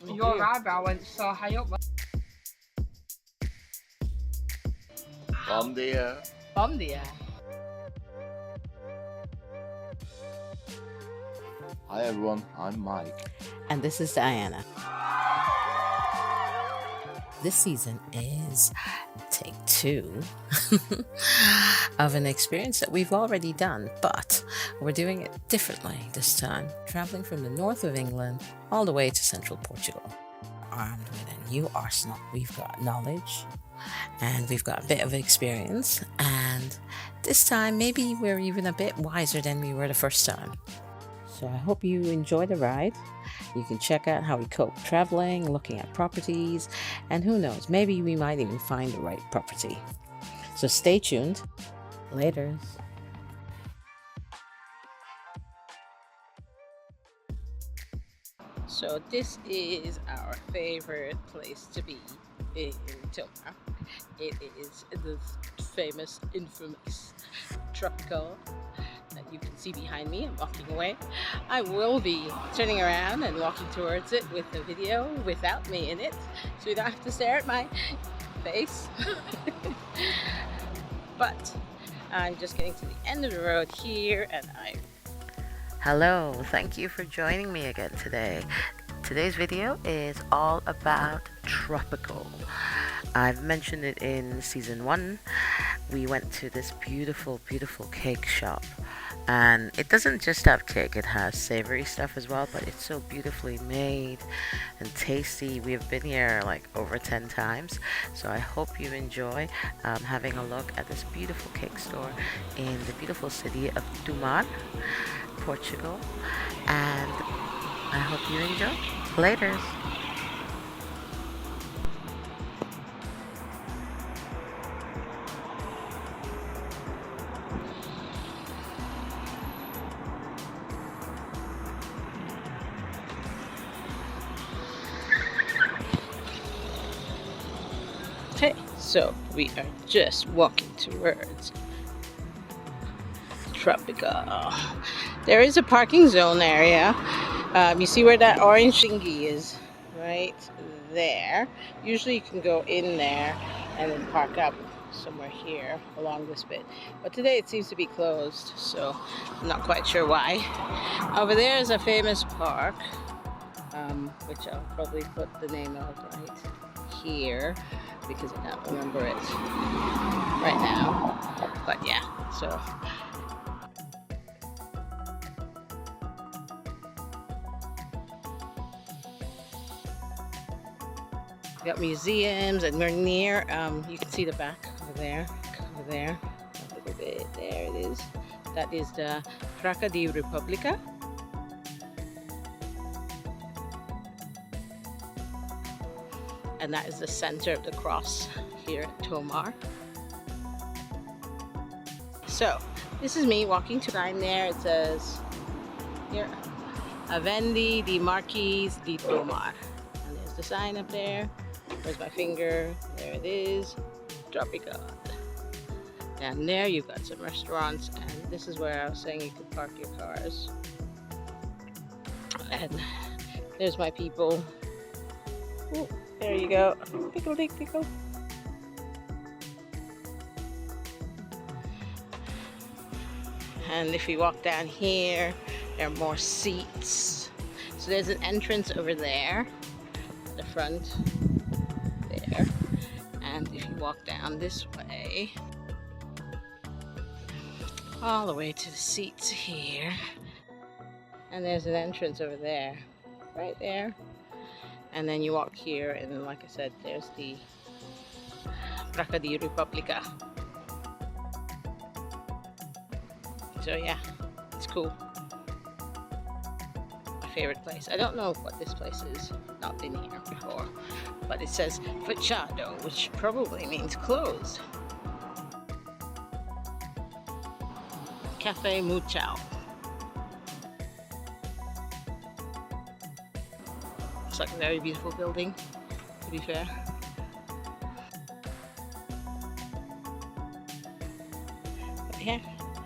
Your eyebrow went so high up. Bom dia. Bum dia. Hi everyone, I'm Mike. And this is Diana. This season is take 2 of an experience that we've already done, but we're doing it differently this time. Traveling from the north of England all the way to central Portugal. Armed with a new arsenal. We've got knowledge and we've got a bit of experience, and this time maybe we're even a bit wiser than we were the first time. So I hope you enjoy the ride. You can check out how we cope traveling, looking at properties, and who knows, maybe we might even find the right property. So stay tuned. Laters. So this is our favorite place to be in Tomar. It is the famous, infamous Tropical that you can see behind me. I'm walking away. I will be turning around and walking towards it with the video without me in it, so you don't have to stare at my face. But I'm just getting to the end of the road here, and Hello, thank you for joining me again today. Today's video is all about tropical. I've mentioned it in season 1. We went to this beautiful, beautiful cake shop. And it doesn't just have cake, it has savory stuff as well, but it's so beautifully made and tasty. We've been here like over 10 times, so I hope you enjoy having a look at this beautiful cake store in the beautiful city of Tomar, Portugal, and I hope you enjoy. Laters. okay, so we are just walking towards Tropical. There is a parking zone area. You see where that orange thingy is? Right there. Usually you can go in there and then park up somewhere here along this bit. But today it seems to be closed, so I'm not quite sure why. Over there is a famous park, which I'll probably put the name of right here, because I can't remember it right now. But yeah, so we got museums, and we're near, you can see the back over there, a little bit, there it is. That is the Praça de República. And that is the center of the cross here at Tomar. So this is me walking to the line there. It says here, Avendi de Marquês de Tomar. And there's the sign up there. Where's my finger? There it is. Tropical. Down there you've got some restaurants, and this is where I was saying you could park your cars. And there's my people. Ooh, there you go. Pickle, dick, pickle. And if you walk down here, there are more seats. So there's an entrance over there, the front there. And if you walk down this way, all the way to the seats here, and there's an entrance over there, right there. And then you walk here, and like I said, there's the Praça de República. So yeah, it's cool. My favorite place. I don't know what this place is. Not been here before, but it says fechado, which probably means closed. Cafe Muchao. Looks like a very beautiful building, to be fair. But yeah,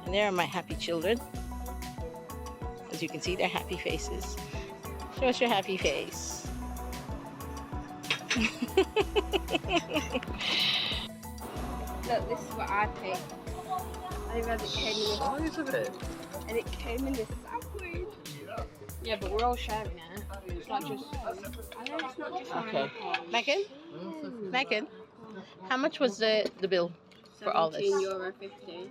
and there are my happy children. As you can see, they're happy faces. Show us your happy face. Look, this is what I picked. I read it came in this. Oh, is it? And it came in this sandwich. Yeah, but we're all sharing it. It's not just. I know it's not just Okay. mine. Megan? Megan? How much was the bill for all this? €17.50.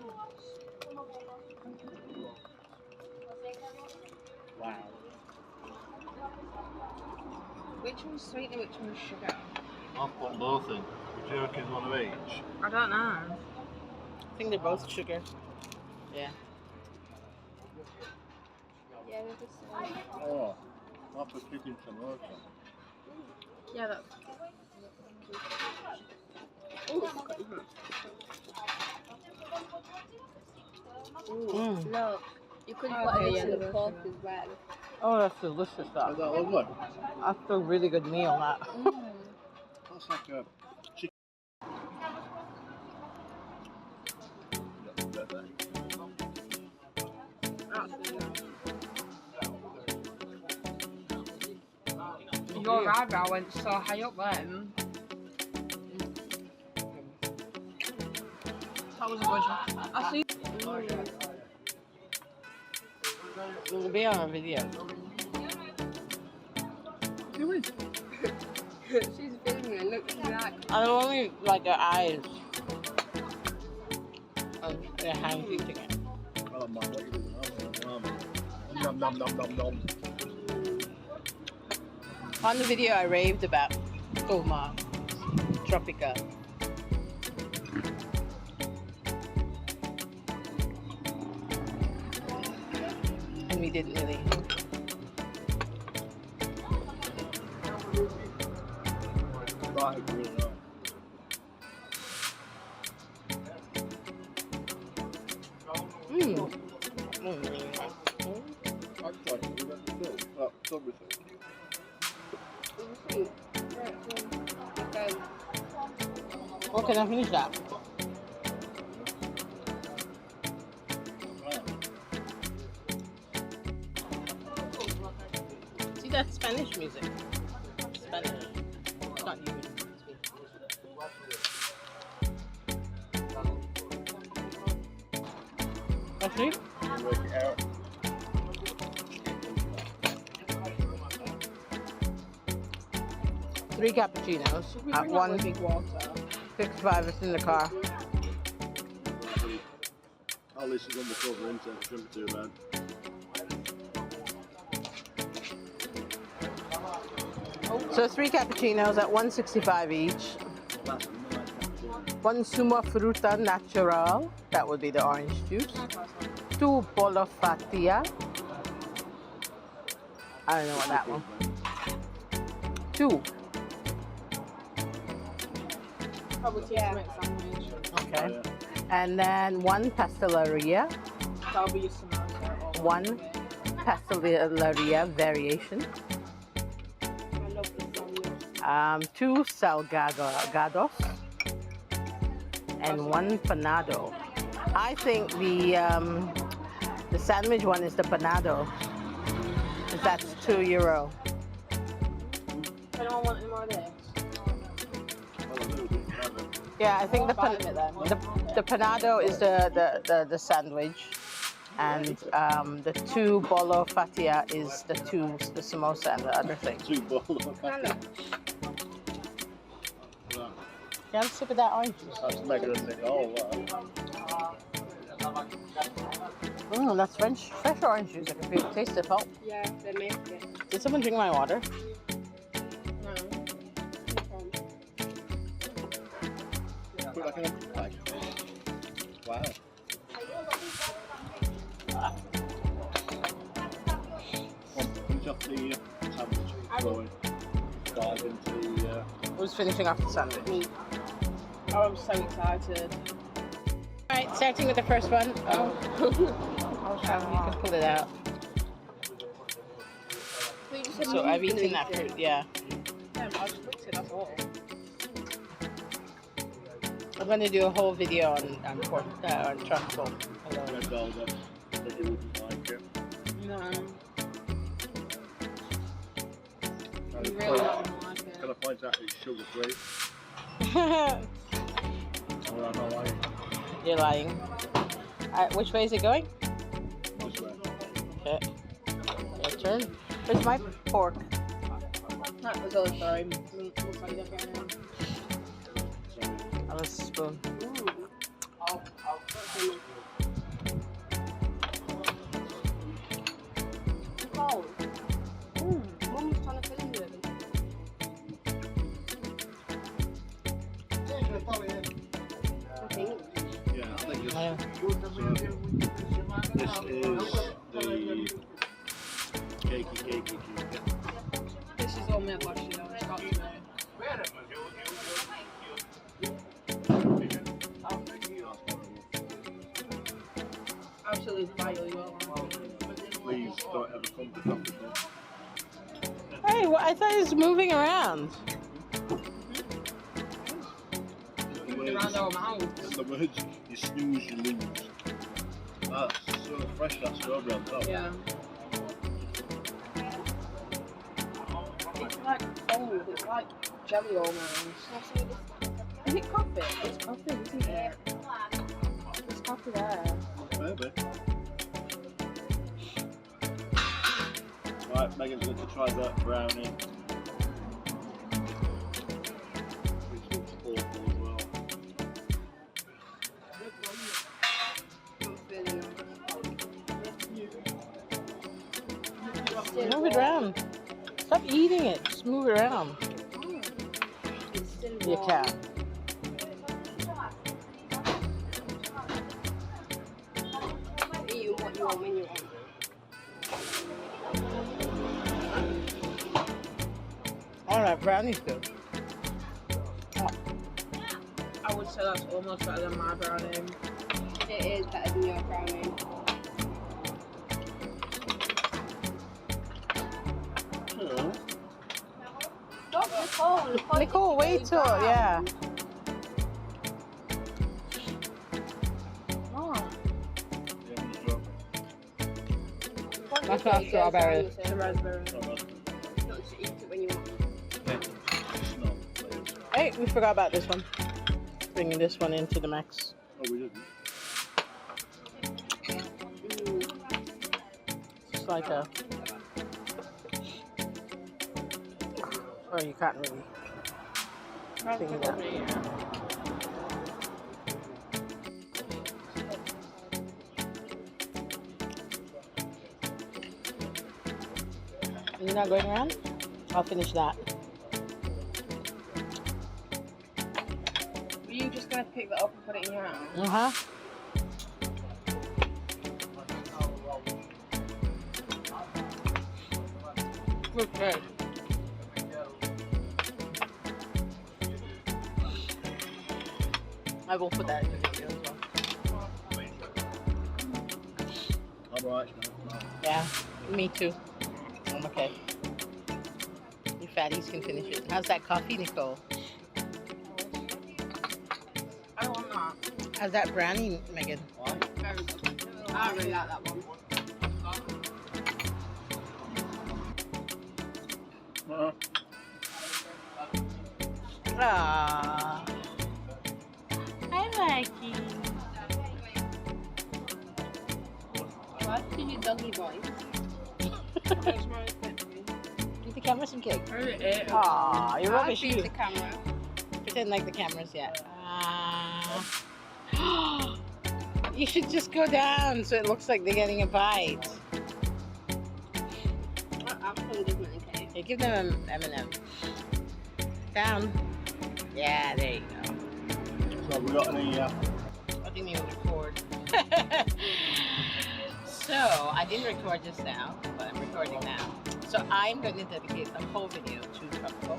Wow. Which one's sweet and which one's sugar? I'll put both in. The jerky's one of each. I don't know. I think they're both sugar. Yeah. Yeah, they're the same. Oh, I'll put chicken tomato. Yeah, that's. Mm. Look, you could Okay, put it yeah, into the they're pork as well. Oh, that's delicious Is stuff. that lovely? That's a really good meal, that. That's like a chicken. Your eyebrow went so high up then. That was a good job. I see. It'll be on a video. She's filming and look like. I only like her eyes. And their hands eating it. Oh, my, what you doing? Nom, nom, nom, nom, nom. On the video, I raved about Tomar Tropical. And we didn't really. Right, really nice. Mmm. Actually, we went to do that's everything. Oh, can I finish that? See, that's Spanish music. Spanish. It's not you. Actually? Work it out. Three cappuccinos at $1.65. It's in the car. Alice is undercover, isn't it? Shouldn't be too bad. So 3 cappuccinos at $1.65 each. One sumo fruta natural, that would be the orange juice. 2 bolofatia. I don't know what that one. 2. Yeah. Okay. And then 1 pastelaria. That'll be your samosa. 1 pastelaria variation. I love this sandwich. 2 salgados. And 1 panado. I think the sandwich one is the panado. 'Cause that's €2. Anyone want any more of this? Yeah, I think the panado is the sandwich, and the 2 bolo fatia is the samosa and the other thing. 2 bowls. Yeah, let's sip of that orange juice. That's Megan and Nicole. That's fresh orange juice. I can feel, taste the pulp. Yeah, they make it. Did someone drink my water? No. Put like an like. Wow. Finish off the sandwich. Going. Dive into the. Who's finishing off the sandwich? Me. Oh, I'm so excited. Alright, starting with the first one. Oh. You can pull it out. So I've eaten that fruit, yeah. Yeah, I just looked it, that's all. I'm going to do a whole video on tropical. Red velvet. That you wouldn't like it. No. Can You I really point- don't like it. can I point out it's sugar free? Or am I lying? You're lying. Which way is it going? This way. Okay. Your turn. Where's my pork? That was all sorry. Looks like that right now. Sorry. On a spoon. Oh. Mum was trying to fill in with it. I think. Yeah, I think Yeah. this is the cakey. This is all milk wash, you know. It's got to be. Absolutely vile, you are. Please don't ever come to Africa. Hey, I thought it was moving around. Around our mouths. The words you snooze, you lose. That's so fresh, that strawberry on top. Yeah. It's like cold, it's like jelly almost. Is it coffee? It's coffee, isn't it? There's coffee there. Maybe. Right, Megan's going to try that brownie. Which looks awful as well. Move it around. Stop eating it. Just move it around. It's still You warm. can. Eat what you want when you want. All right, brownie's good. I would say that's almost better than my brownie. It is better than your brownie. Yeah. Stop, Nicole, wait till, yeah. That's not strawberry. It's a raspberry. Not bad. Not to eat it when you want. It's not, please. Hey, we forgot about this one. Bringing this one into the mix. Oh, we didn't. It's like a... Oh, you can't really... Think of that. You're not going around? I'll finish that. Were you just going to pick that up and put it in your hand? Uh-huh. Okay. I will put that in the video as well. I'm alright. Yeah, me too. I'm okay. You fatties can finish it. How's that coffee, Nicole? I want that. How's that brownie, Megan? Very good. I really like that one. Ah, I like it. Why did you doggy voice? Give the camera some cake. I really ate it. Aw, you're I rubbish, feed you. the camera. Pretend like the camera's yet. You should just go down so it looks like they're getting a bite. I'm going to give them a cake. Okay, give them an M&M. Down. Yeah, there you go. So have we got any, I didn't even record. So, I didn't record just now, but I'm recording now. So I'm going to dedicate a whole video to Tropical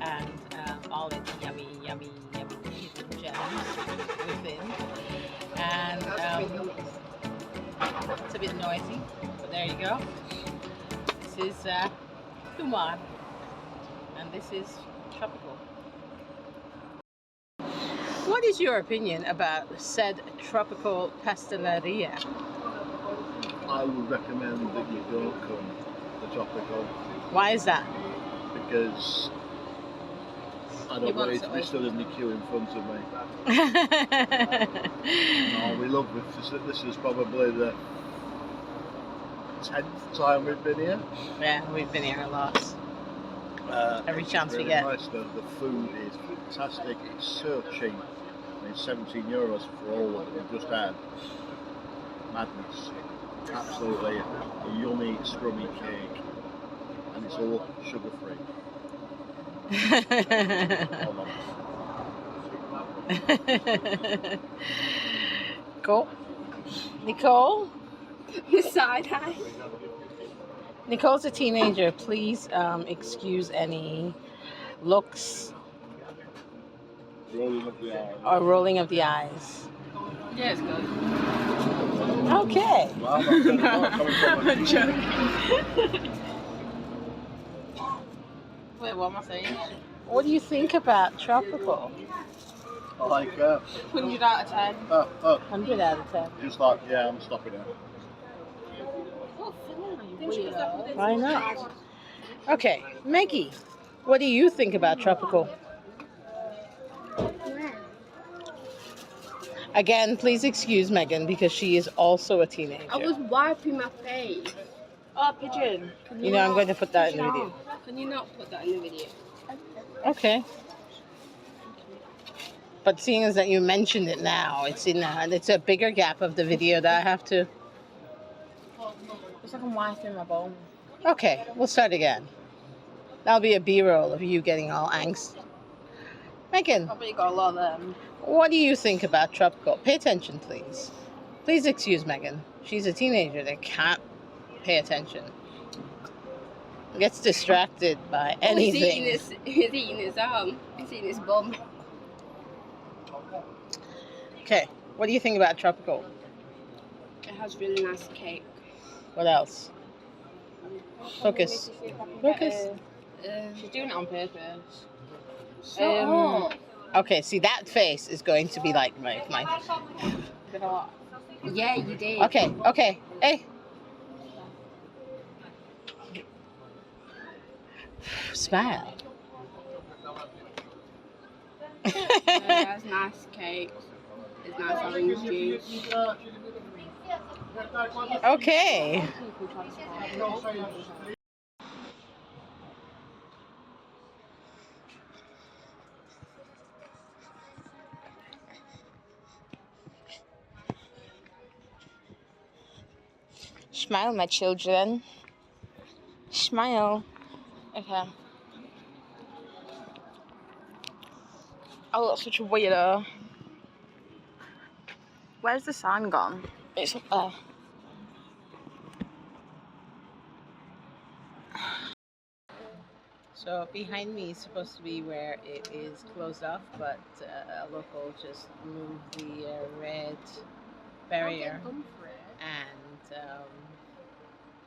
and all its yummy hidden gems within. And it's a bit noisy, but there you go. This is Tomar, and this is Tropical. What is your opinion about said Tropical-Pastelaria? I would recommend that you don't come to the Tropical Why is that? because I don't want you to be stood in the queue in front of me. No, we love this. This is probably the 10th time we've been here. Yeah, we've been here a lot. Every chance really we get. Nice. The food is fantastic. It's so cheap. I mean, €17 for all of it we've just had. Madness. Absolutely a yummy, scrummy cake, and it's all sugar free. Hold on. Cool. Nicole? Side eye. Nicole's a teenager. Please excuse any looks Rolling up the eyes. or rolling of the eyes. Yeah, it's good. Okay. Well, I'm not coming from I'm joking. Wait, what am I saying? What do you think about Tropical? I like 100 out of 10. 100 out of 10. just like, yeah, I'm stopping now. Why not? Okay, Maggie, what do you think about Tropical? Again, please excuse Megan because she is also a teenager. I was wiping my face. Oh, pigeon. You know, I'm going to put that in the video. Can you not put that in the video? Okay. But seeing as that you mentioned it now, it's a bigger gap of the video that I have to. It's like I'm wiping my bone. Okay, we'll start again. That'll be a B-roll of you getting all angst. Megan, I bet you got a lot of them. what do you think about Tropical? Pay attention, please. Please excuse Megan. She's a teenager that can't pay attention. Gets distracted by anything. He's eating his arm. He's eating his bum. Okay, what do you think about Tropical? It has really nice cake. What else? Focus. Focus. She's doing it on purpose. Okay, see that face is going to be like my. Yeah, you did. Okay. Hey. Smile. It has nice cake. It's nice orange juice. Okay. Smile, my children. Smile. Okay. I look such a weirdo. Where's the sign gone? It's up there. So behind me is supposed to be where it is closed off, but a local just moved the red barrier and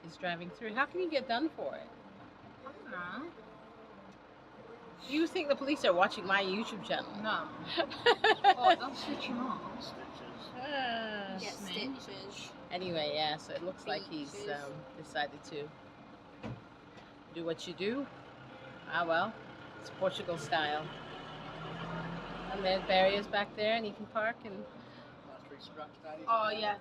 is driving through. How can you get done for it? I don't know. You think the police are watching my YouTube channel? No. Oh, they'll switch him off. Get stitches. Anyway, yeah, so it looks like he's decided to do what you do. Ah, well, it's Portugal style. And there's barriers back there, and you can park and. Oh, yeah.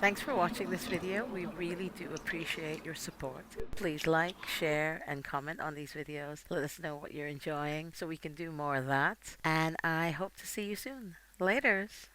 Thanks for watching this video. We really do appreciate your support. Please like, share, and comment on these videos. Let us know what you're enjoying so we can do more of that. And I hope to see you soon. Laters.